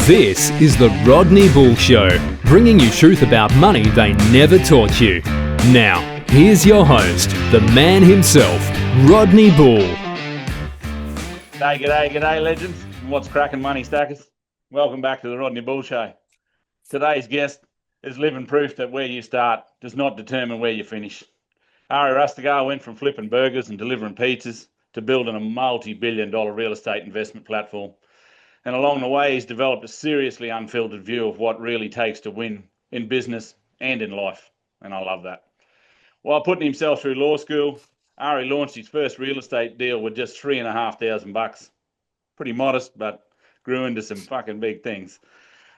This is the Rodney Bull Show, bringing you truth about money they never taught you. Now, here's your host, the man himself, Rodney Bull. G'day, legends. What's cracking, money stackers? Welcome back to the Rodney Bull Show. Today's guest is living proof that where you start does not determine where you finish. Ari Rastegar went from flipping burgers and delivering pizzas to building a multi-billion-dollar real estate investment platform. And along the way, he's developed a seriously unfiltered view of what really takes to win in business and in life. And I love that. While putting himself through law school, Ari launched his first real estate deal with just $3,500. Pretty modest, but grew into some fucking big things.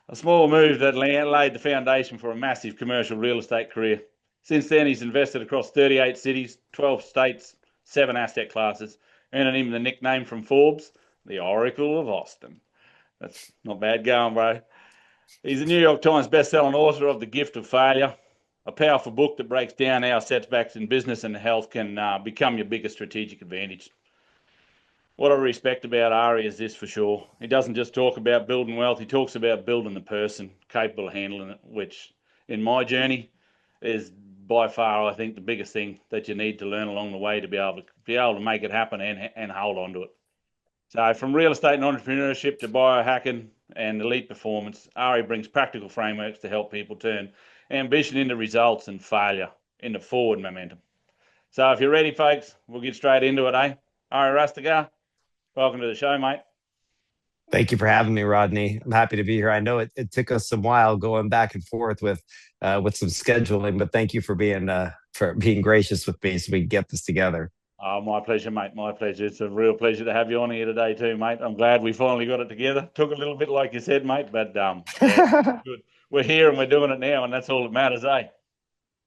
A small move that laid the foundation for a massive commercial real estate career. Since then, he's invested across 38 cities, 12 states, 7 asset classes, earning him the nickname from Forbes, the Oracle of Austin. That's not bad going, bro. He's a New York Times best-selling author of The Gift of Failure, a powerful book that breaks down how setbacks in business and health can become your biggest strategic advantage. What I respect about Ari is this for sure. He doesn't just talk about building wealth, he talks about building the person capable of handling it, which in my journey is by far, I think, the biggest thing that you need to learn along the way to be able to make it happen and hold on to it. So from real estate and entrepreneurship to biohacking and elite performance, Ari brings practical frameworks to help people turn ambition into results and failure into forward momentum. So if you're ready, folks, we'll get straight into it, eh? Ari Rastegar, welcome to the show, mate. Thank you for having me, Rodney. I'm happy to be here. I know it took us some while going back and forth with some scheduling, but thank you for being gracious with me so we can get this together. Oh, my pleasure, mate. My pleasure. It's a real pleasure to have you on here today too, mate. I'm glad we finally got it together. Took a little bit, like you said, mate, but yeah, good. We're here and we're doing it now, and that's all that matters, eh?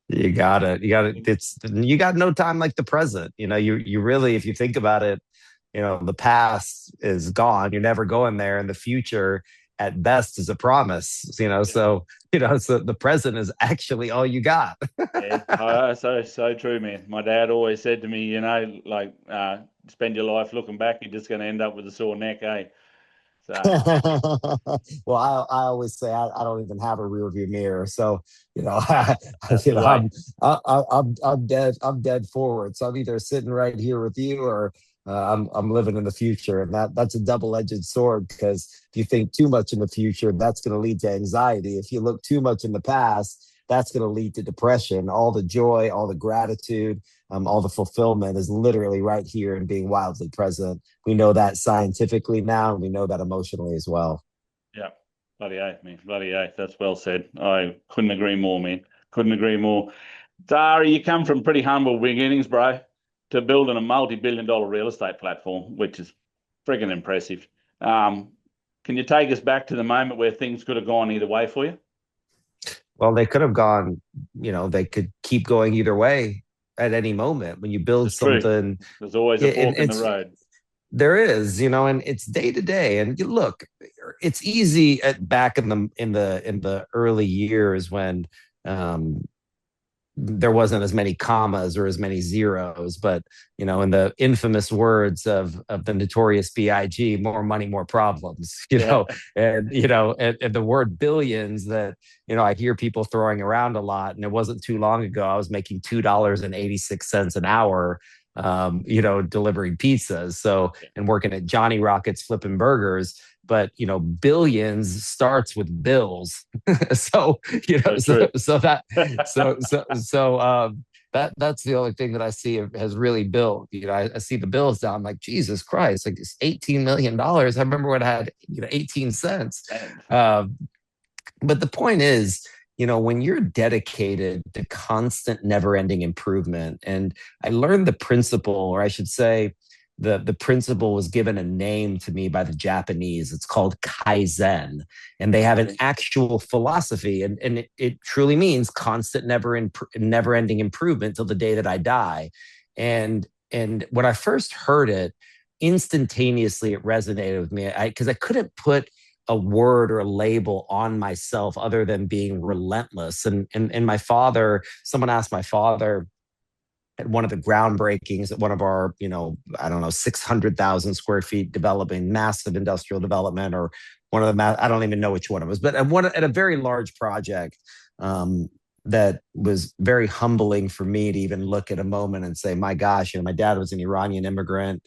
You got it. You got no time like the present. You know, you really, if you think about it, you know, the past is gone. You're never going there, and the future at best is a promise. So the present is actually all you got. Yeah, so true, man. My dad always said to me, spend your life looking back, you're just going to end up with a sore neck, eh? So. Well, I always say I don't even have a rear view mirror, so I'm dead forward. So I'm either sitting right here with you or I'm living in the future, and that's a double-edged sword, because if you think too much in the future, that's going to lead to anxiety. If you look too much in the past, that's going to lead to depression. All the joy, all the gratitude, all the fulfillment is literally right here and being wildly present. We know that scientifically now, and we know that emotionally as well. Yeah, bloody oath, man. Bloody oath. That's well said. I couldn't agree more, man. Couldn't agree more. Dari, you come from pretty humble beginnings, bro, to building a multi-billion-dollar real estate platform, which is friggin' impressive. Can you take us back to the moment where things could have gone either way for you? Well, they could have gone, they could keep going either way at any moment. When you build It's something, true. There's always a fork in the road. There is, and it's day to day. And you look, it's easy back in the early years when there wasn't as many commas or as many zeros, but in the infamous words of the notorious B.I.G., more money, more problems, and the word billions that, I hear people throwing around a lot. And it wasn't too long ago, I was making $2.86 an hour, delivering pizzas. So, and working at Johnny Rockets flipping burgers. But billions starts with bills. That's the only thing that I see has really built. I see the bills down. I'm like, Jesus Christ, like it's $18 million. I remember when I had 18 cents. But the point is, when you're dedicated to constant, never-ending improvement, and I learned the principle, or I should say, the principle was given a name to me by the Japanese. It's called Kaizen, and they have an actual philosophy, and it truly means constant, never-ending improvement till the day that I die. And when I first heard it, instantaneously it resonated with me, because I couldn't put a word or a label on myself other than being relentless. And my father, someone asked my father at one of the groundbreakings at one of our, 600,000 square feet developing massive industrial development, or one of them. I don't even know which one it was, but at a very large project that was very humbling for me to even look at a moment and say, my gosh, my dad was an Iranian immigrant,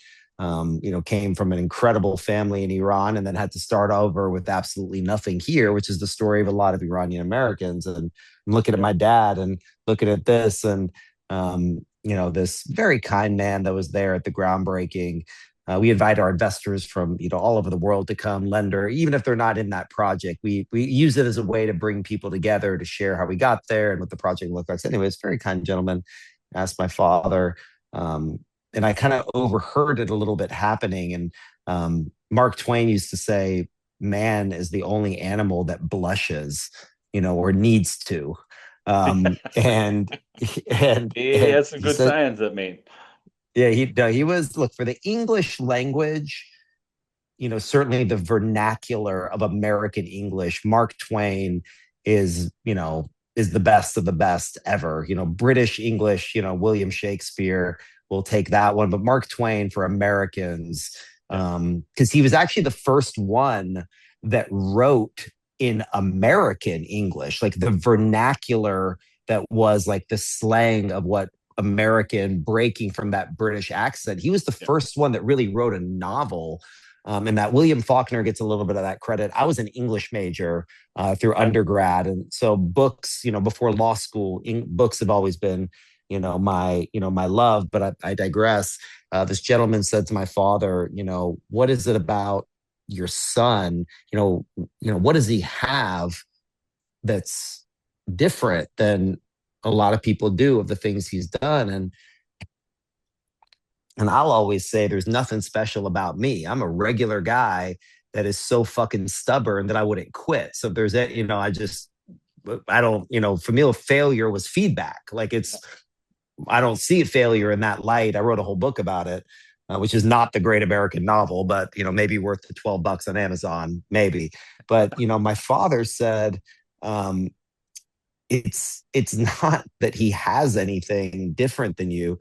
came from an incredible family in Iran and then had to start over with absolutely nothing here, which is the story of a lot of Iranian Americans. And I'm looking at my dad and looking at this and, this very kind man that was there at the groundbreaking. We invite our investors from all over the world to come, lender, even if they're not in that project. We use it as a way to bring people together to share how we got there and what the project looked like. So anyways, very kind gentleman. Asked my father, and I kind of overheard it a little bit happening. And Mark Twain used to say, "Man is the only animal that blushes, or needs to." And Yeah, that's some good sayings, that mean. Yeah, he was, look, for the English language, certainly the vernacular of American English, Mark Twain is the best of the best ever. British English, William Shakespeare will take that one, but Mark Twain for Americans, because he was actually the first one that wrote in American English, like the vernacular that was like the slang of what American, breaking from that British accent. He was the first one that really wrote a novel. And that William Faulkner gets a little bit of that credit. I was an English major through undergrad. And so books, before law school, books have always been, my love, but I digress. This gentleman said to my father, what is it about your son? What does he have that's different than a lot of people do of the things he's done? And I'll always say there's nothing special about me. I'm a regular guy that is so fucking stubborn that I wouldn't quit. So if there's that, I don't, for me, failure was feedback. Like I don't see failure in that light. I wrote a whole book about it, which is not the great American novel, but, maybe worth the $12 on Amazon, maybe. But, my father said, it's not that he has anything different than you.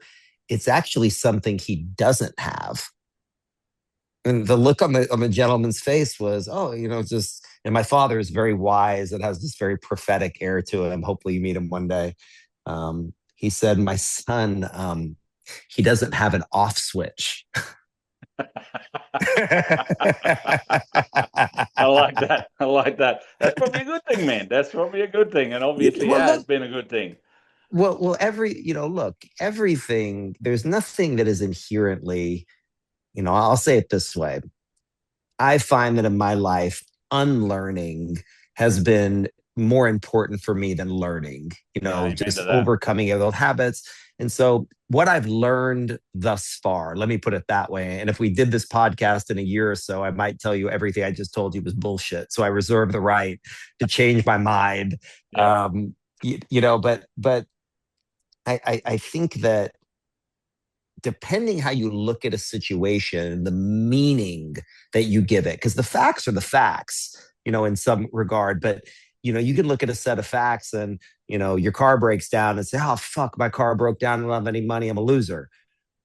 It's actually something he doesn't have. And the look on the gentleman's face was, just, and my father is very wise and has this very prophetic air to him. Hopefully you meet him one day. He said, my son, he doesn't have an off switch. I like that. That's probably a good thing, man. That's probably a good thing. And obviously has been a good thing. Well, everything, there's nothing that is inherently, I'll say it this way. I find that in my life, unlearning has been more important for me than learning, just overcoming old habits. And so what I've learned thus far, let me put it that way. And if we did this podcast in a year or so, I might tell you everything I just told you was bullshit. So I reserve the right to change my mind. Yeah. But I think that depending how you look at a situation, the meaning that you give it, because the facts are the facts, in some regard, but you can look at a set of facts and, your car breaks down and say, oh, fuck, my car broke down. I don't have any money. I'm a loser.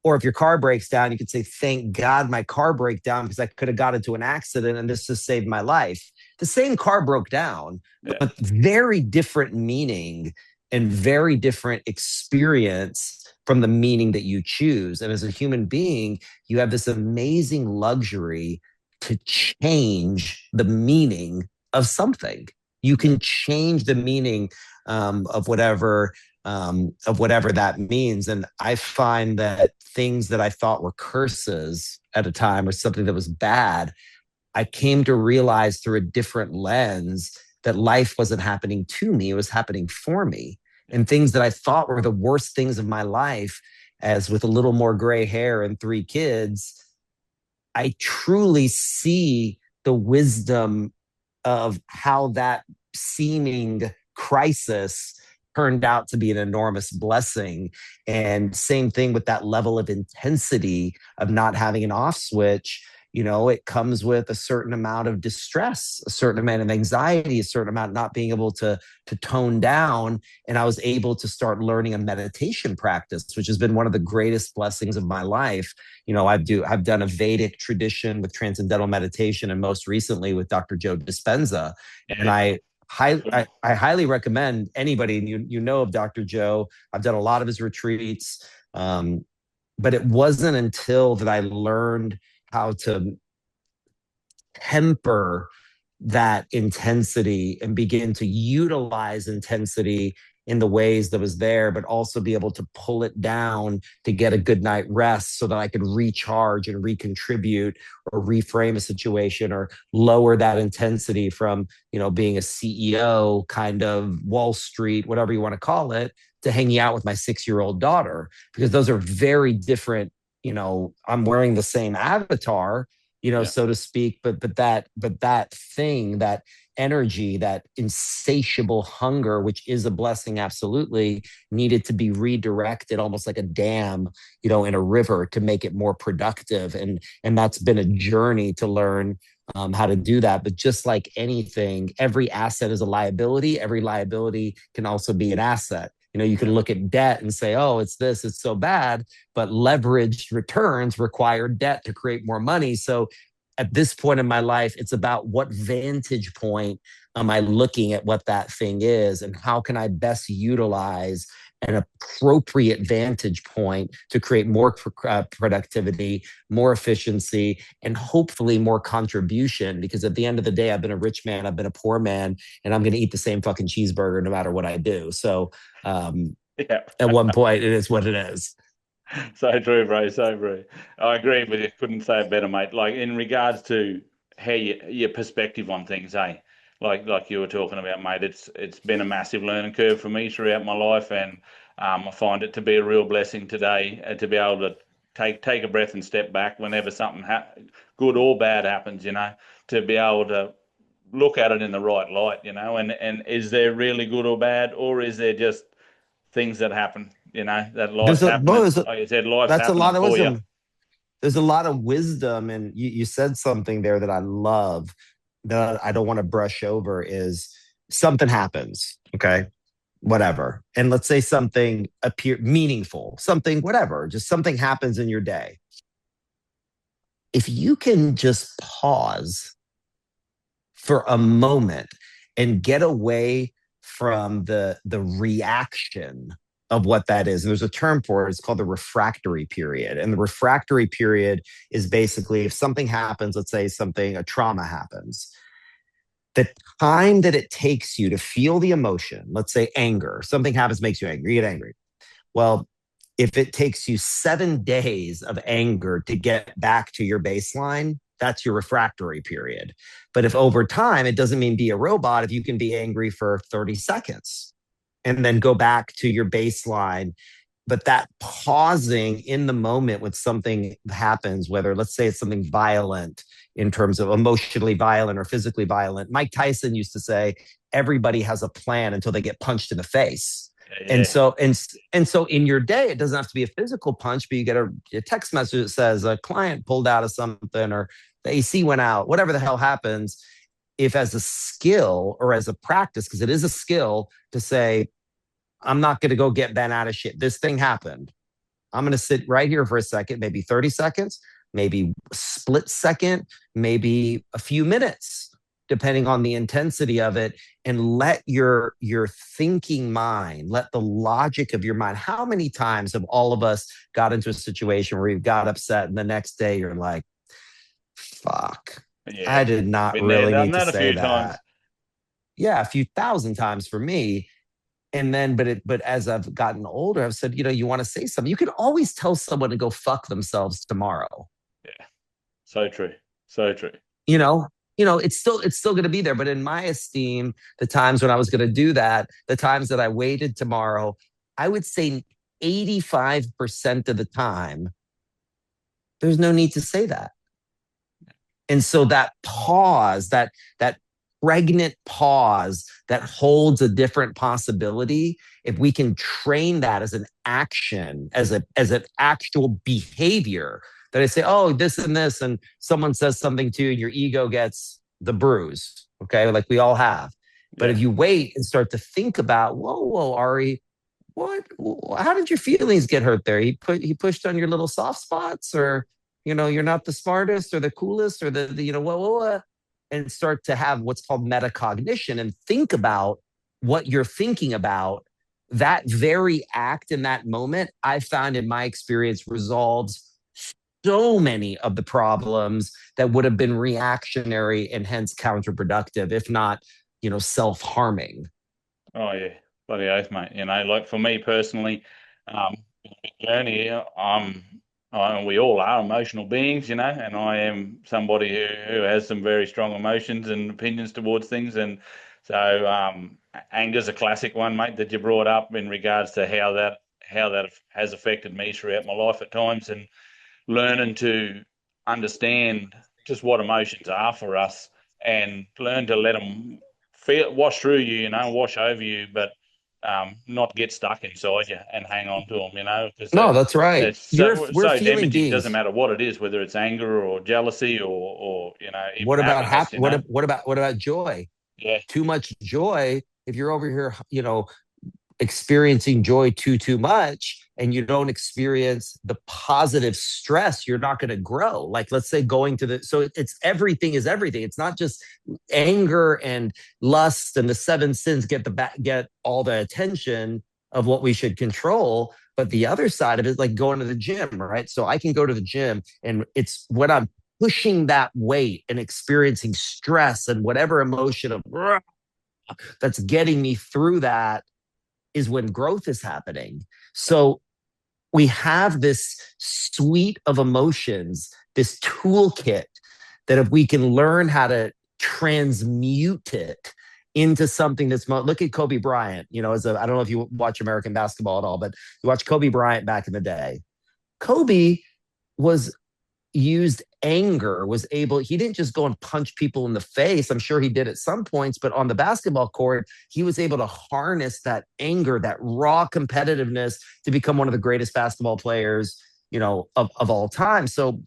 Or if your car breaks down, you could say, thank God my car broke down because I could have got into an accident and this just saved my life. The same car broke down, but very different meaning and very different experience from the meaning that you choose. And as a human being, you have this amazing luxury to change the meaning of something. You can change the meaning of whatever that means. And I find that things that I thought were curses at a time or something that was bad, I came to realize through a different lens that life wasn't happening to me, it was happening for me. And things that I thought were the worst things of my life, as with a little more gray hair and 3 kids, I truly see the wisdom of how that seeming crisis turned out to be an enormous blessing. And same thing with that level of intensity of not having an off switch. it comes with a certain amount of distress, a certain amount of anxiety, a certain amount of not being able to tone down. And I was able to start learning a meditation practice, which has been one of the greatest blessings of my life. I've done a Vedic tradition with transcendental meditation, and most recently with Dr. Joe Dispenza. And I highly recommend anybody, and you know of Dr. Joe. I've done a lot of his retreats. But it wasn't until that I learned how to temper that intensity and begin to utilize intensity in the ways that was there, but also be able to pull it down to get a good night rest so that I could recharge and recontribute or reframe a situation or lower that intensity from, being a CEO, kind of Wall Street, whatever you want to call it, to hanging out with my 6-year-old daughter, because those are very different. I'm wearing the same avatar, so to speak, but that thing, that energy, that insatiable hunger, which is a blessing, absolutely, needed to be redirected almost like a dam, in a river to make it more productive. And that's been a journey to learn how to do that. But just like anything, every asset is a liability. Every liability can also be an asset. You can look at debt and say, oh, it's so bad, but leveraged returns require debt to create more money. So at this point in my life, it's about what vantage point am I looking at what that thing is, and how can I best utilize an appropriate vantage point to create more productivity, more efficiency, and hopefully more contribution. Because at the end of the day, I've been a rich man, I've been a poor man, and I'm going to eat the same fucking cheeseburger no matter what I do. So at one point, it is what it is. So true, bro. So true. I agree with you. Couldn't say it better, mate. Like in regards to how your perspective on things, like you were talking about, mate. It's been a massive learning curve for me throughout my life, and I find it to be a real blessing today to be able to take a breath and step back whenever something good or bad happens. To be able to look at it in the right light. And is there really good or bad, or is there just things that happen? That life's happening. Like you said, life's that's happening a lot of for wisdom. you. There's a lot of wisdom, and you said something there that I love, that I don't want to brush over. Is something happens, okay, whatever, and let's say something appear meaningful, something, whatever, just something happens in your day. If you can just pause for a moment and get away from the reaction of what that is. And there's a term for it. It's called the refractory period. And the refractory period is basically if something happens, let's say a trauma happens, the time that it takes you to feel the emotion, let's say anger, something happens, makes you angry, you get angry. Well, if it takes you 7 days of anger to get back to your baseline, that's your refractory period. But if over time, it doesn't mean be a robot, if you can be angry for 30 seconds and then go back to your baseline. But that pausing in the moment when something happens, whether let's say it's something violent in terms of emotionally violent or physically violent. Mike Tyson used to say, everybody has a plan until they get punched in the face. Yeah. And so in your day, it doesn't have to be a physical punch, but you get a text message that says a client pulled out of something, or the AC went out, whatever the hell happens. If as a skill or as a practice, because it is a skill to say, I'm not going to go get bent out of shit. This thing happened. I'm going to sit right here for a second, maybe 30 seconds, maybe a split second, maybe a few minutes, depending on the intensity of it, and let your thinking mind, let the logic of your mind. How many times have all of us got into a situation where you got upset and the next day you're like, fuck, yeah, I did not really need to say that. Times. Yeah, a few thousand times for me. And then, but as I've gotten older, I've said, you want to say something. You can always tell someone to go fuck themselves tomorrow. Yeah, so true, so true. It's still going to be there. But in my esteem, the times when I was going to do that, the times that I waited tomorrow, I would say 85% of the time, there's no need to say that. And so that pause, that pregnant pause that holds a different possibility, if we can train that as an action, as an actual behavior That I say, oh, this and this, and someone says something to you, and your ego gets the bruise. Okay, like we all have. But if you wait and start to think about, whoa, Ari, what? How did your feelings get hurt there? He pushed on your little soft spots, or you're not the smartest or the coolest or the what, and start to have what's called metacognition and think about what you're thinking about. That very act in that moment, I found in my experience, resolves so many of the problems that would have been reactionary and hence counterproductive, if not, self-harming. Oh yeah, bloody oath, mate. Like for me personally, journey, we all are emotional beings, and I am somebody who has some very strong emotions and opinions towards things, and so anger's a classic one, mate, that you brought up in regards to how that has affected me throughout my life at times, and learning to understand just what emotions are for us and learn to let them wash through you, wash over you, but not get stuck inside you and hang on to them, because No, that's right. it's We're so feeling damaging. It doesn't beings. matter what it is, whether it's anger or jealousy or even What about happiness. what about joy? Yeah, Too much joy. If you're over here, experiencing joy too much, and you don't experience the positive stress, you're not going to grow. Like, let's say it's everything is everything. It's not just anger and lust and the seven sins get all the attention of what we should control, but the other side of it is like going to the gym, right? So I can go to the gym, and it's when I'm pushing that weight and experiencing stress and whatever emotion of that's getting me through that is when growth is happening. So we have this suite of emotions, this toolkit that if we can learn how to transmute it into something that's look at Kobe Bryant, I don't know if you watch American basketball at all, but you watch Kobe Bryant back in the day. Kobe was used anger, he didn't just go and punch people in the face. I'm sure he did at some points, but on the basketball court, he was able to harness that anger, that raw competitiveness to become one of the greatest basketball players, of all time. So,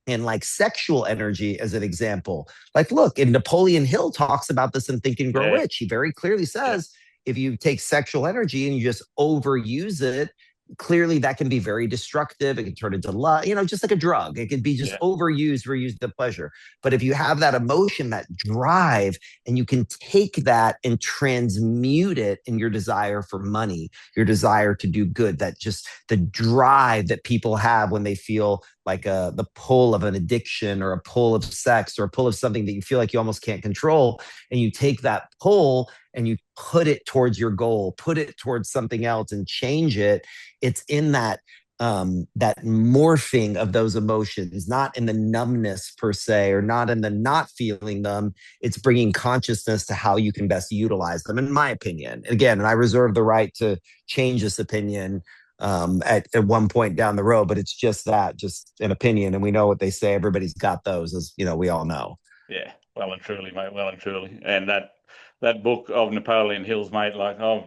and like sexual energy as an example, like look, and Napoleon Hill talks about this in Think and Grow Rich. He very clearly says, if you take sexual energy and you just overuse it, clearly that can be very destructive. It can turn into love, just like a drug. It can be just overused, reused the pleasure. But if you have that emotion, that drive, and you can take that and transmute it in your desire for money, your desire to do good, that just the drive that people have when they feel like the pull of an addiction or a pull of sex or a pull of something that you feel like you almost can't control. And you take that pull and you put it towards your goal, put it towards something else and change it. It's in that morphing of those emotions, not in the numbness per se, or not in the not feeling them. It's bringing consciousness to how you can best utilize them, in my opinion. Again, and I reserve the right to change this opinion at one point down the road, but it's just an opinion. And we know what they say. Everybody's got those, as we all know. Yeah, well and truly, mate, well and truly. And that book of Napoleon Hill's, mate, like I've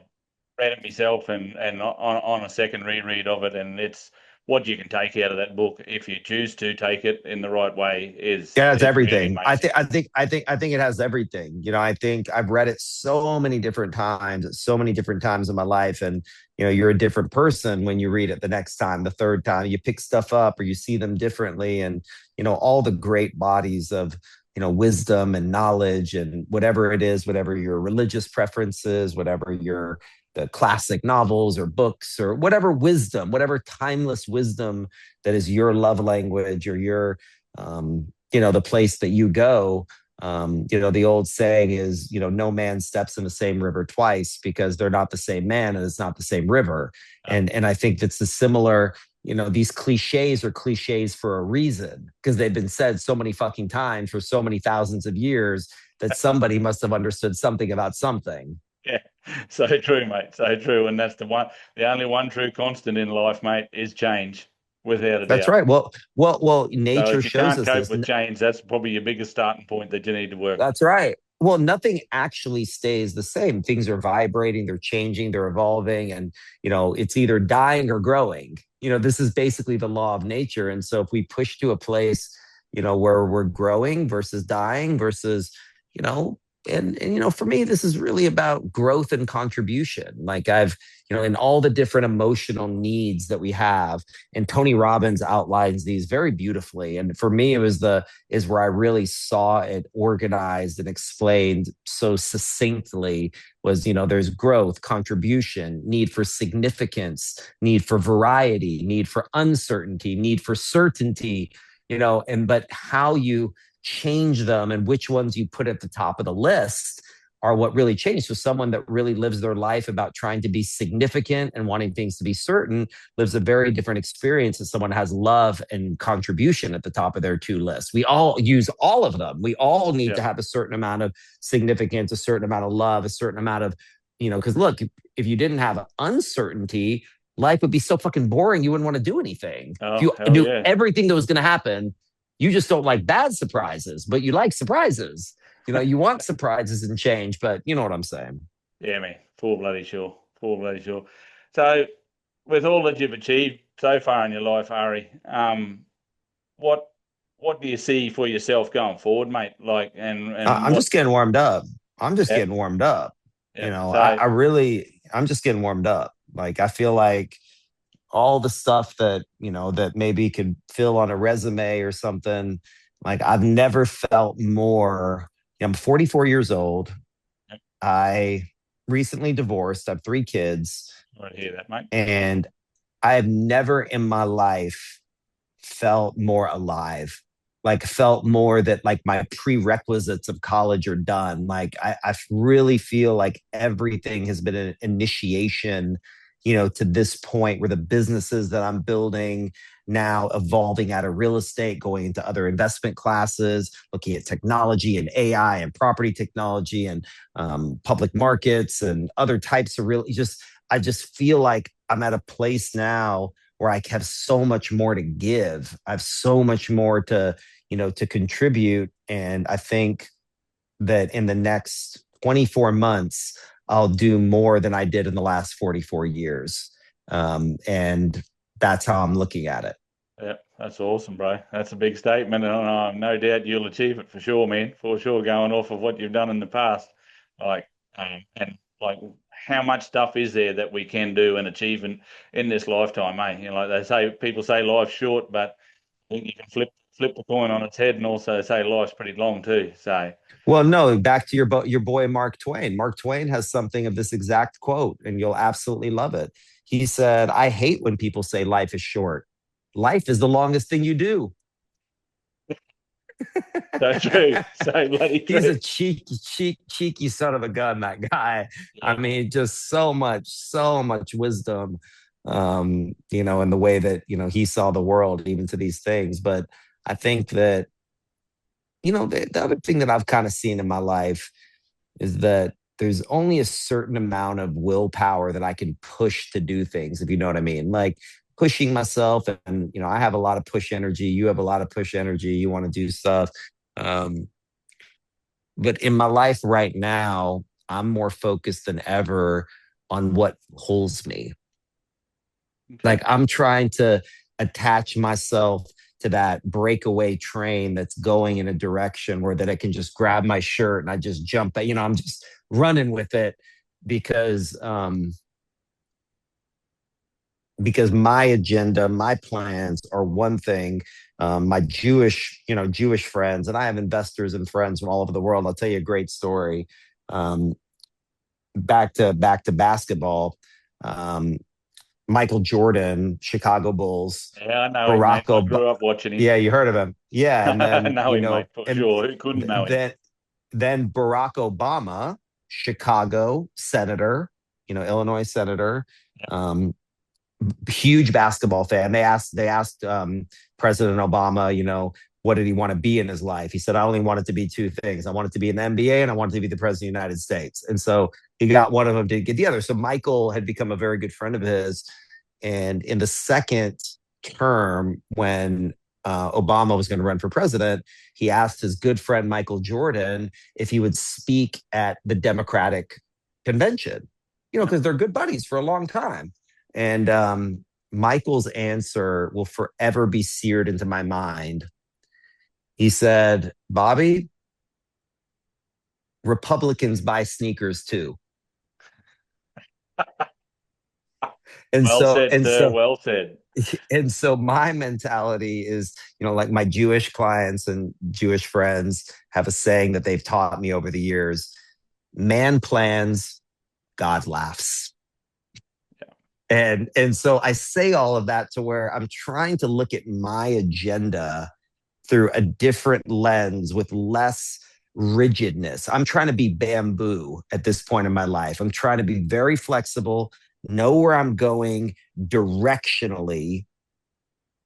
read it myself and on a second reread of it, and it's what you can take out of that book if you choose to take it in the right way is it's everything. Really I think it has everything. I think I've read it so many different times in my life, and you're a different person when you read it the next time, the third time. You pick stuff up or you see them differently, and all the great bodies of wisdom and knowledge and whatever it is, whatever your religious preferences, whatever the classic novels or books or whatever wisdom, whatever timeless wisdom that is your love language or your, the place that you go. The old saying is, no man steps in the same river twice, because they're not the same man and it's not the same river. And I think that's a similar, these cliches are cliches for a reason, because they've been said so many fucking times for so many thousands of years that somebody must have understood something about something. Yeah, so true, mate. So true. And that's the only one true constant in life, mate, is change, without a doubt. That's right. Well, nature so if you shows can't us cope this. with change, that's probably your biggest starting point that you need to work. That's right. Well, nothing actually stays the same. Things are vibrating, they're changing, they're evolving, and it's either dying or growing. This is basically the law of nature. And so if we push to a place, where we're growing versus dying versus, you know, and for me, this is really about growth and contribution. Like I've, in all the different emotional needs that we have, and Tony Robbins outlines these very beautifully. And for me, is where I really saw it organized and explained so succinctly was, there's growth, contribution, need for significance, need for variety, need for uncertainty, need for certainty, but how you change them and which ones you put at the top of the list are what really changed. So someone that really lives their life about trying to be significant and wanting things to be certain lives a very different experience than someone has love and contribution at the top of their two lists. We all use all of them. We all need to have a certain amount of significance, a certain amount of love, a certain amount of, because look, if you didn't have uncertainty, life would be so fucking boring. You wouldn't want to do anything. If you knew everything that was going to happen, you just don't like bad surprises, but you like surprises. You want surprises and change, but you know what I'm saying. Yeah, man. Full bloody sure. Full bloody sure. So with all that you've achieved so far in your life, Ari, what do you see for yourself going forward, mate? Like, and I'm just getting warmed up. I'm just getting warmed up. I'm just getting warmed up. Like, I feel like all the stuff that, that maybe could fill on a resume or something. Like I've never felt more. I'm 44 years old. I recently divorced. I have 3 kids. I hear that, mate. And I have never in my life felt more alive. Like felt more that like my prerequisites of college are done. Like I really feel like everything has been an initiation, to this point where the businesses that I'm building now evolving out of real estate, going into other investment classes, looking at technology and AI and property technology and public markets and other types of I just feel like I'm at a place now where I have so much more to give. I have so much more to contribute. And I think that in the next 24 months, I'll do more than I did in the last 44 years. And that's how I'm looking at it. Yeah, that's awesome, bro. That's a big statement. And no doubt you'll achieve it for sure, man. For sure, going off of what you've done in the past. Like, and like, how much stuff is there that we can do and achieve in this lifetime, mate? Like people say life's short, but I think you can flip the coin on its head and also say life's pretty long too. So, well, no, back to your boy Mark Twain. Mark Twain has something of this exact quote, and you'll absolutely love it. He said, "I hate when people say life is short. Life is the longest thing you do." So true. So bloody true. He's a cheeky son of a gun, that guy. Yeah. I mean, just so much wisdom, in the way that, he saw the world, even to these things. But I think that, the other thing that I've kind of seen in my life is that there's only a certain amount of willpower that I can push to do things, if you know what I mean. Like pushing myself, and I have a lot of push energy. You have a lot of push energy. You want to do stuff. But in my life right now, I'm more focused than ever on what pulls me. Okay. Like I'm trying to attach myself to that breakaway train that's going in a direction where that I can just grab my shirt and I just jump, I'm just running with it because my agenda, my plans are one thing. My Jewish friends, and I have investors and friends from all over the world. I'll tell you a great story. Back to basketball. Michael Jordan, Chicago Bulls. Yeah, I know him, mate. I grew up watching him. Yeah, you heard of him. Yeah, and then I know him, mate, for sure. Who couldn't know him? Then Barack Obama, Chicago senator, Illinois senator. Yeah. Huge basketball fan. They asked President Obama, what did he want to be in his life? He said, I only wanted to be 2 things. I wanted to be in the NBA and I wanted to be the president of the United States. And so he got one of them, didn't get the other. So Michael had become a very good friend of his. And in the second term, when Obama was going to run for president, he asked his good friend Michael Jordan if he would speak at the Democratic convention, because they're good buddies for a long time. And Michael's answer will forever be seared into my mind. He said, Bobby, Republicans buy sneakers too. And well so, said, and sir. so, Well said. and so my mentality is, like my Jewish clients and Jewish friends have a saying that they've taught me over the years: man plans, God laughs. Yeah. And so I say all of that to where I'm trying to look at my agenda through a different lens with less rigidness. I'm trying to be bamboo at this point in my life. I'm trying to be very flexible, know where I'm going directionally,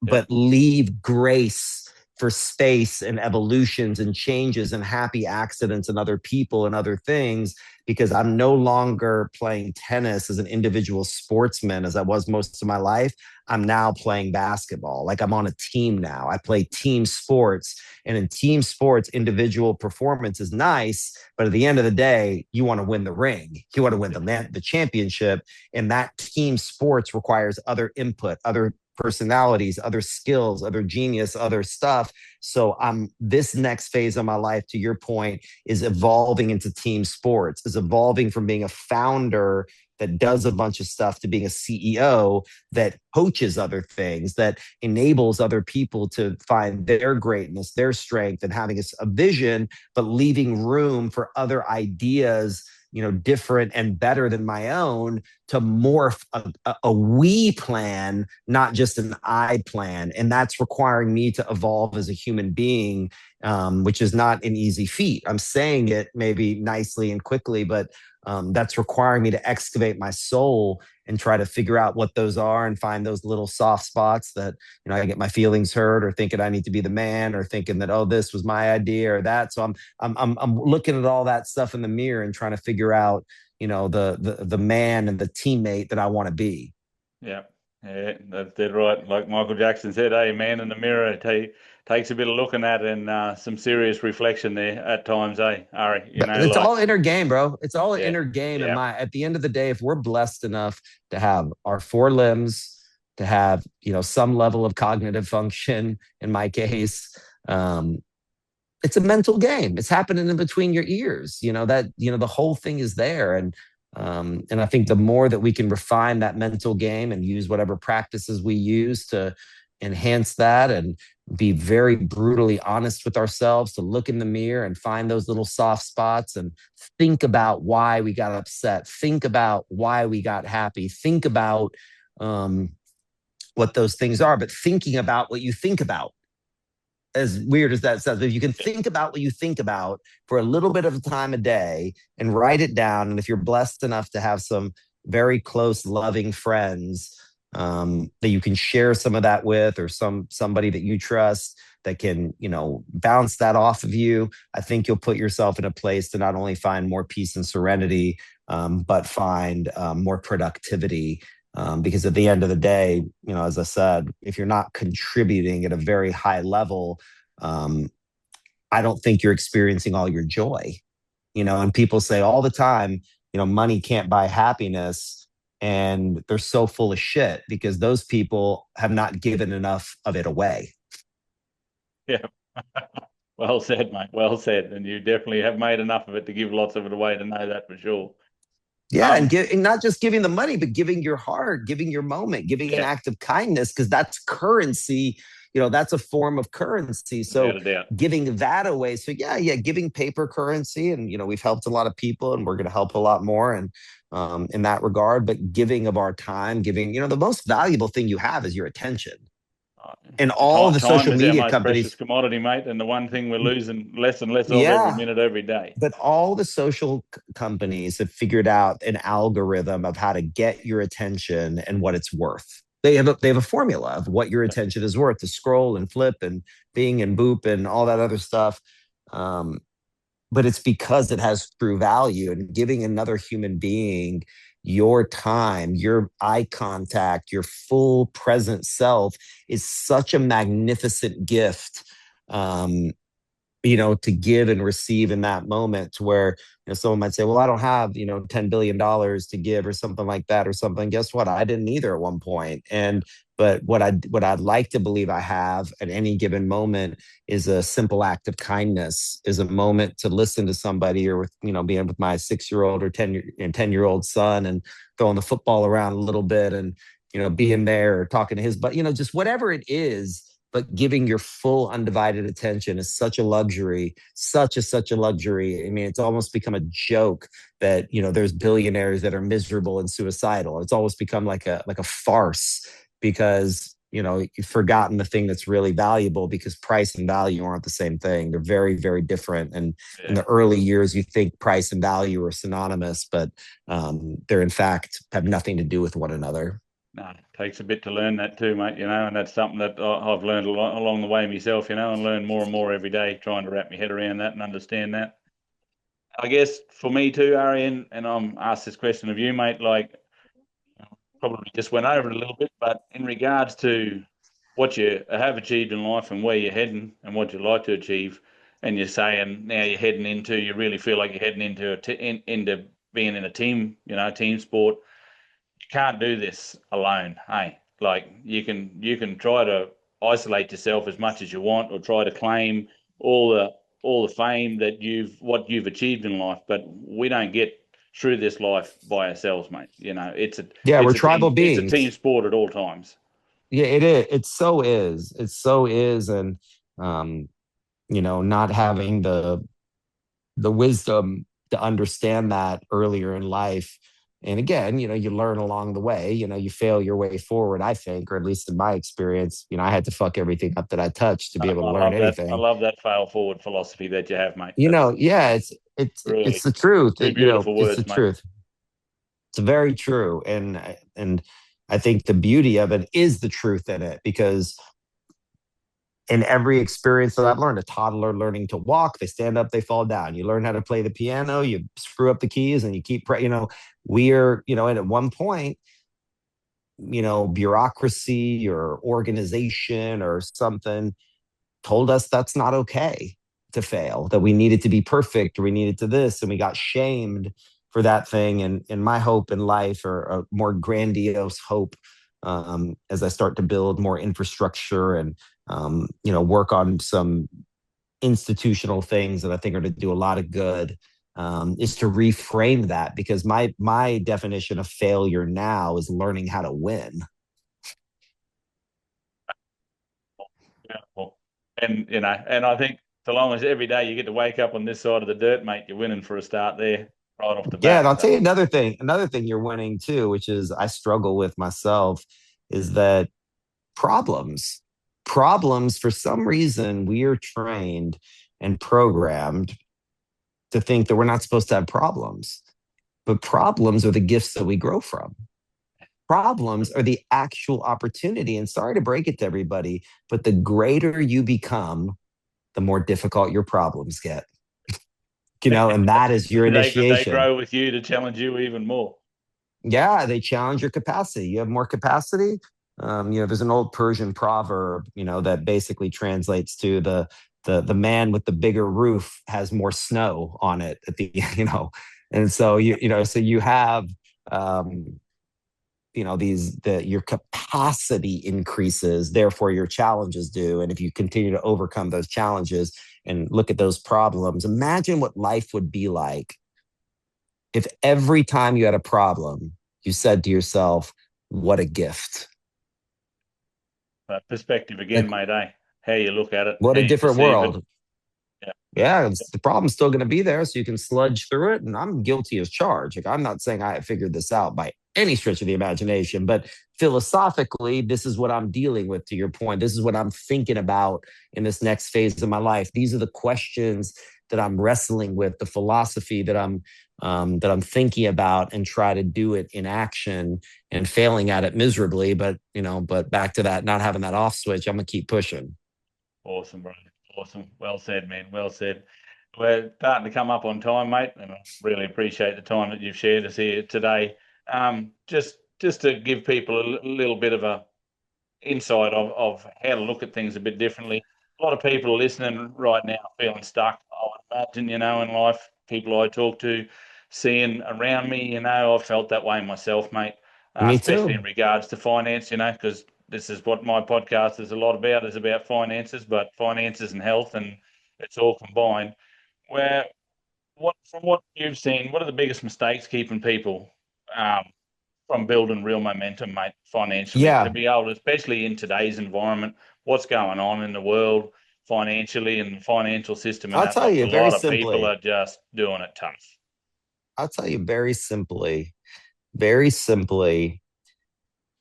but leave grace for space and evolutions and changes and happy accidents and other people and other things, because I'm no longer playing tennis as an individual sportsman as I was most of my life. I'm now playing basketball. Like, I'm on a team now. I play team sports. And in team sports, individual performance is nice, but at the end of the day, you want to win the ring. You want to win the championship. And that team sports requires other input, other personalities, other skills, other genius, other stuff. So this next phase of my life, to your point, is evolving into team sports, is evolving from being a founder that does a bunch of stuff to being a CEO that coaches other things, that enables other people to find their greatness, their strength, and having a vision, but leaving room for other ideas, different and better than my own, to morph a we plan, not just an I plan. And that's requiring me to evolve as a human being, which is not an easy feat. I'm saying it maybe nicely and quickly, but that's requiring me to excavate my soul and try to figure out what those are and find those little soft spots that, I get my feelings hurt, or thinking I need to be the man, or thinking that, oh, this was my idea or that. So I'm looking at all that stuff in the mirror and trying to figure out, the man and the teammate that I want to be. Yeah, that's dead right. Like Michael Jackson said, hey, man in the mirror, takes a bit of looking at and some serious reflection there at times, Ari? It's all inner game, bro. It's all inner game. Yeah. And at the end of the day, if we're blessed enough to have our 4 limbs, to have, some level of cognitive function, in my case, it's a mental game. It's happening in between your ears. The whole thing is there. And I think the more that we can refine that mental game and use whatever practices we use to enhance that, and be very brutally honest with ourselves, to look in the mirror and find those little soft spots and think about why we got upset, think about why we got happy, think about what those things are, but thinking about what you think about. As weird as that sounds, if you can think about what you think about for a little bit of time a day and write it down, and if you're blessed enough to have some very close, loving friends that you can share some of that with, or somebody that you trust that can, bounce that off of you, I think you'll put yourself in a place to not only find more peace and serenity, but find more productivity. Because at the end of the day, as I said, if you're not contributing at a very high level, I don't think you're experiencing all your joy. And people say all the time, money can't buy happiness. And they're so full of shit, because those people have not given enough of it away. Yeah. Well said, mate. Well said. And you definitely have made enough of it to give lots of it away, to know that for sure. Yeah, and not just giving the money, but giving your heart, giving your moment, giving an act of kindness, because that's currency. That's a form of currency. So giving that away. So giving paper currency, and we've helped a lot of people, and we're going to help a lot more, and in that regard. But giving of our time, giving, the most valuable thing you have is your attention. And all the social media our most companies, precious commodity, mate, and the one thing we're losing less and less of every minute, every day. But all the social companies have figured out an algorithm of how to get your attention and what it's worth. They have a formula of what your attention is worth, to scroll and flip and bing and boop and all that other stuff. But it's because it has true value, and giving another human being your time, your eye contact, your full present self is such a magnificent gift. To give and receive in that moment, to where someone might say, well, I don't have $10 billion to give or something like that or something. Guess what? I didn't either at one point. But what I'd like to believe I have at any given moment is a simple act of kindness, is a moment to listen to somebody, or with being with my 6-year-old or 10-year-old son and throwing the football around a little bit, and being there or talking to his, but just whatever it is. But giving your full undivided attention is such a luxury, such a luxury. I mean, it's almost become a joke that there's billionaires that are miserable and suicidal. It's almost become like a farce, because you've forgotten the thing that's really valuable, because price and value aren't the same thing. They're very, very different. And in the early years, you think price and value are synonymous, but they're in fact have nothing to do with one another. No, it takes a bit to learn that too, mate, and that's something that I've learned along the way myself, and learn more and more every day, trying to wrap my head around that and understand that. I guess for me too, Ari, and I'm asked this question of you, mate, like probably just went over it a little bit, but in regards to what you have achieved in life and where you're heading and what you'd like to achieve, and you're saying now you really feel like you're heading into being in a team, team sport. You can't do this alone. Hey, like you can try to isolate yourself as much as you want, or try to claim all the fame that you've achieved in life, but we don't get through this life by ourselves, mate. We're tribal it's a beings. team sport at all times. Yeah, it is. It so is. And not having the wisdom to understand that earlier in life. And again, you learn along the way. You fail your way forward, I think, or at least in my experience. I had to fuck everything up that I touched to be able to I learn love that. I anything. love that fail forward philosophy that you have, mate. That's Yeah, it's really the truth. two beautiful It's the words, mate. truth. It's very true. And I think the beauty of it is the truth in it, because in every experience that I've learned, a toddler learning to walk, they stand up, they fall down. You learn how to play the piano, you screw up the keys, and you keep, we're, and at one point, bureaucracy or organization or something told us that's not okay to fail, that we needed to be perfect, or we needed to this, and we got shamed for that thing. And my hope in life, or a more grandiose hope, as I start to build more infrastructure and work on some institutional things that I think are to do a lot of good, is to reframe that, because my definition of failure now is learning how to win. Beautiful. And I think so long as every day you get to wake up on this side of the dirt, mate, you're winning for a start there, right off the Yeah, and bat. I'll tell So you another thing you're winning too, which is I struggle with myself, is that problems. Problems, for some reason, we are trained and programmed to think that we're not supposed to have problems. But problems are the gifts that we grow from. Problems are the actual opportunity. And sorry to break it to everybody, but the greater you become, the more difficult your problems get. And that is your they initiation. grow with you to challenge you even more. Yeah, they challenge your capacity. You have more capacity. There's an old Persian proverb, that basically translates to the man with the bigger roof has more snow on it at the, and so so you have, your capacity increases, therefore your challenges do. And if you continue to overcome those challenges and look at those problems, imagine what life would be like if every time you had a problem, you said to yourself, what a gift. Perspective again, Like, mate, eh? How you look at it, what how a you different perceive it. world. Yeah. Yeah, the problem's still going to be there, so you can sludge through it. And I'm guilty as charged. Like, I'm not saying I have figured this out by any stretch of the imagination, but philosophically, this is what I'm dealing with. To your point, this is what I'm thinking about in this next phase of my life. These are the questions that I'm wrestling with, the philosophy that I'm thinking about, and try to do it in action, and failing at it miserably. But back to that, not having that off switch, I'm gonna keep pushing. Awesome, bro. Awesome. Well said, man. Well said. We're starting to come up on time, mate, and I really appreciate the time that you've shared us here today. Just to give people a little bit of a insight of how to look at things a bit differently. A lot of people listening right now feeling stuck. I would imagine, in life, people I talk to, seeing around me, I've felt that way myself, mate. Me Especially in too. regards to finance, because this is what my podcast is a lot about, is about finances, but finances and health, and it's all combined. Where from what you've seen, what are the biggest mistakes keeping people um, from building real momentum, mate, financially, to Yeah, be able to, especially in today's environment, what's going on in the world financially and the financial system and I'll that tell lot. A you very lot of people simply. are just doing it tough. I'll tell you very simply, very simply.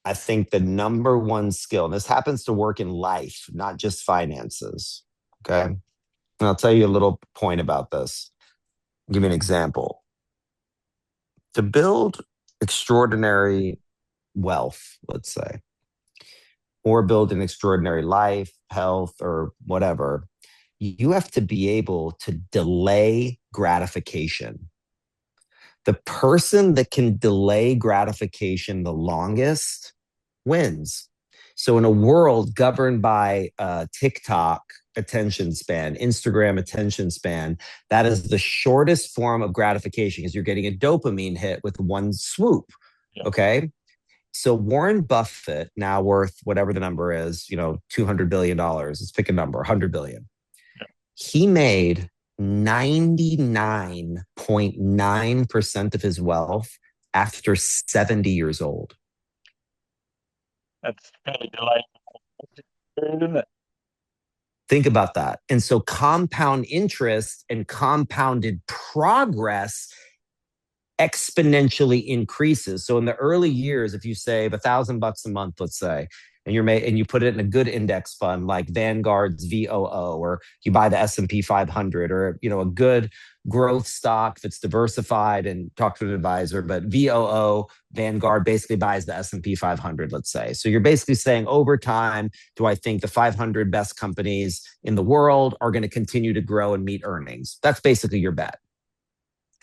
I think the number one skill, and this happens to work in life, not just finances. Okay. And I'll tell you a little point about this. I'll give you an example. To build extraordinary wealth, let's say, or build an extraordinary life, health, or whatever, you have to be able to delay gratification. The person that can delay gratification the longest wins. So, in a world governed by TikTok attention span, Instagram attention span, that is the shortest form of gratification because you're getting a dopamine hit with one swoop. Yeah. Okay. So Warren Buffett, now worth whatever the number is, $200 billion. Let's pick a number, 100 billion. Yeah. He made 99.9% of his wealth after 70 years old. That's fairly delayed, isn't it? Think about that. And so compound interest and compounded progress exponentially increases. So in the early years, if you save $1,000 a month, let's say, and you put it in a good index fund like Vanguard's VOO, or you buy the S&P 500, or a good growth stock that's diversified, and talk to an advisor. But VOO, Vanguard, basically buys the S&P 500, let's say. So you're basically saying, over time, do I think the 500 best companies in the world are going to continue to grow and meet earnings? That's basically your bet.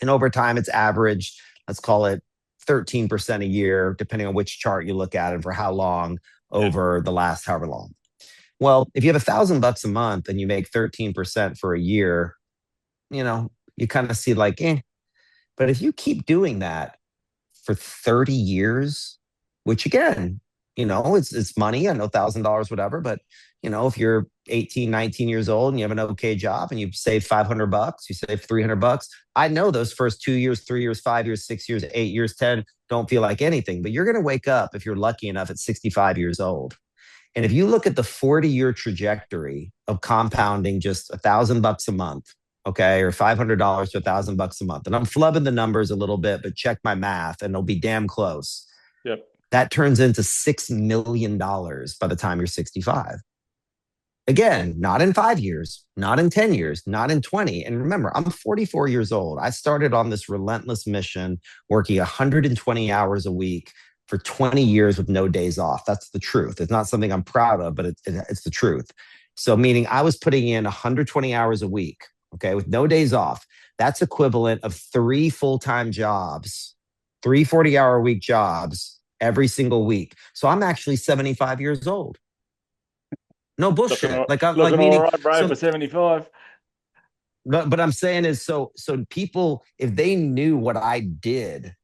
And over time, it's averaged, let's call it 13% a year, depending on which chart you look at and for how long over the last however long. Well, if you have $1,000 a month and you make 13% for a year, you kind of see like, eh. But if you keep doing that for 30 years, which again, it's money. I know $1,000, whatever, but if you're 18, 19 years old and you have an okay job and you save $500, you save $300. I know those first 2 years, 3 years, 5 years, 6 years, 8 years, 10 don't feel like anything, but you're going to wake up, if you're lucky enough, at 65 years old. And if you look at the 40-year trajectory of compounding just $1,000 a month, okay, or $500 to $1,000 a month, and I'm flubbing the numbers a little bit, but check my math and it'll be damn close. Yep. That turns into $6 million by the time you're 65. Again, not in 5 years, not in 10 years, not in 20. And remember, I'm 44 years old. I started on this relentless mission, working 120 hours a week for 20 years with no days off. That's the truth. It's not something I'm proud of, but it's the truth. So meaning I was putting in 120 hours a week, okay, with no days off. That's equivalent of 3 full-time jobs, 3 40-hour-a-week jobs every single week. So I'm actually 75 years old. No bullshit. I'm meaning, all right, bro, for 75. But I'm saying is, so people, if they knew what I did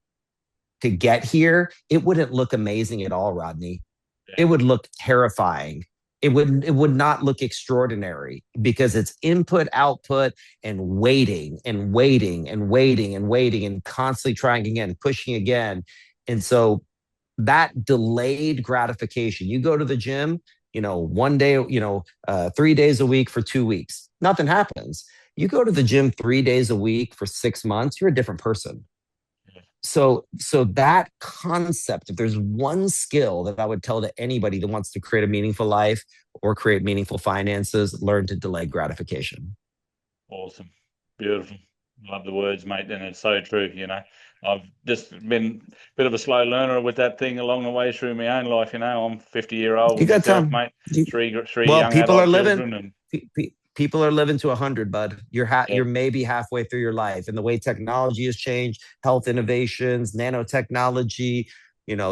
to get here, it wouldn't look amazing at all, Rodney. Yeah. It would look terrifying. It would not look extraordinary, because it's input, output, and waiting and waiting and waiting and waiting and constantly trying again, pushing again. And so that delayed gratification, you go to the gym, one day, 3 days a week for 2 weeks, nothing happens. You go to the gym 3 days a week for 6 months, you're a different person. So that concept, if there's one skill that I would tell to anybody that wants to create a meaningful life or create meaningful finances, learn to delay gratification. Awesome. Beautiful. Love the words, mate. And it's so true. I've just been a bit of a slow learner with that thing along the way through my own life. I'm 50-year-old You got myself, time, mate. Three well, young people adult are living. children, and people are living to 100, bud. You're maybe halfway through your life. And the way technology has changed, health innovations, nanotechnology,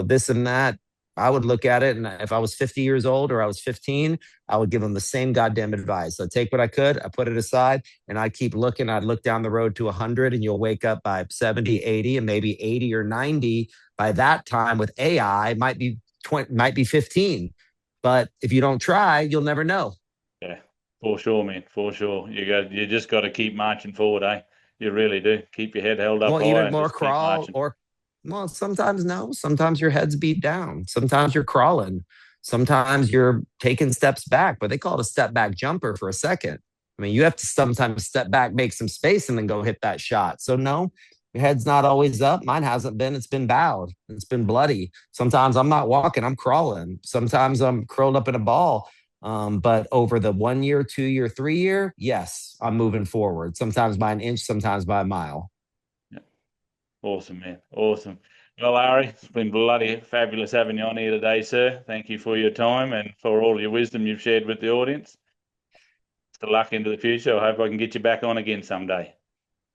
this and that. I would look at it, and if I was 50 years old or I was 15, I would give them the same goddamn advice. So take what I could, I put it aside, and I'd keep looking. I'd look down the road to 100, and you'll wake up by 70, 80, and maybe 80 or 90. By that time, with AI, might be 20, might be 15. But if you don't try, you'll never know. Yeah, for sure, man. For sure. You just got to keep marching forward, eh? You really do. Keep your head held up high. Even more crawl or. Well, sometimes no. Sometimes your head's beat down. Sometimes you're crawling. Sometimes you're taking steps back, but they call it a step back jumper for a second. I mean, you have to sometimes step back, make some space, and then go hit that shot. So no, your head's not always up. Mine hasn't been. It's been bowed. It's been bloody. Sometimes I'm not walking. I'm crawling. Sometimes I'm curled up in a ball. But over the 1 year, 2 year, 3 year, yes, I'm moving forward. Sometimes by an inch, sometimes by a mile. Awesome, man. Awesome. Well, Ari, it's been bloody fabulous having you on here today, sir. Thank you for your time and for all your wisdom you've shared with the audience. Good luck into the future. I hope I can get you back on again someday.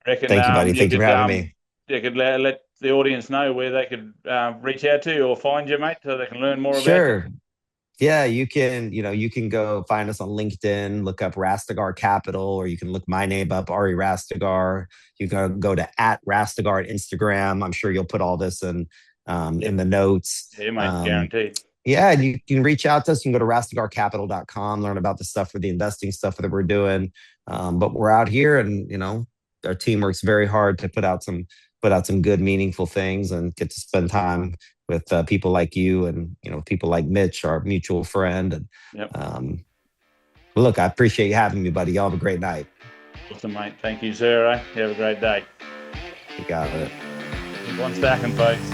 Thank you, buddy. Thank you for having me. You could let the audience know where they could reach out to you or find you, mate, so they can learn more about you. Sure. Yeah, you can go find us on LinkedIn, look up Rastegar Capital, or you can look my name up, Ari Rastegar. You can go to @Rastegar on Instagram. I'm sure you'll put all this in the notes. Yeah, mate, guaranteed. Yeah, and you can reach out to us. You can go to rastegarcapital.com, learn about the stuff for the investing stuff that we're doing. But we're out here, and our team works very hard to put out some good, meaningful things, and get to spend time with people like you and people like Mitch, our mutual friend. And look, I appreciate you having me, buddy. Y'all have a great night. Awesome, mate. Thank you, sir. You have a great day. You got it. One stacking, folks.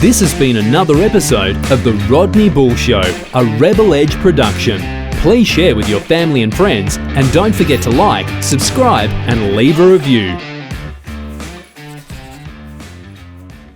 This has been another episode of the Rodney Bull Show, a Rebel Edge production. Please share with your family and friends, and don't forget to like, subscribe, and leave a review.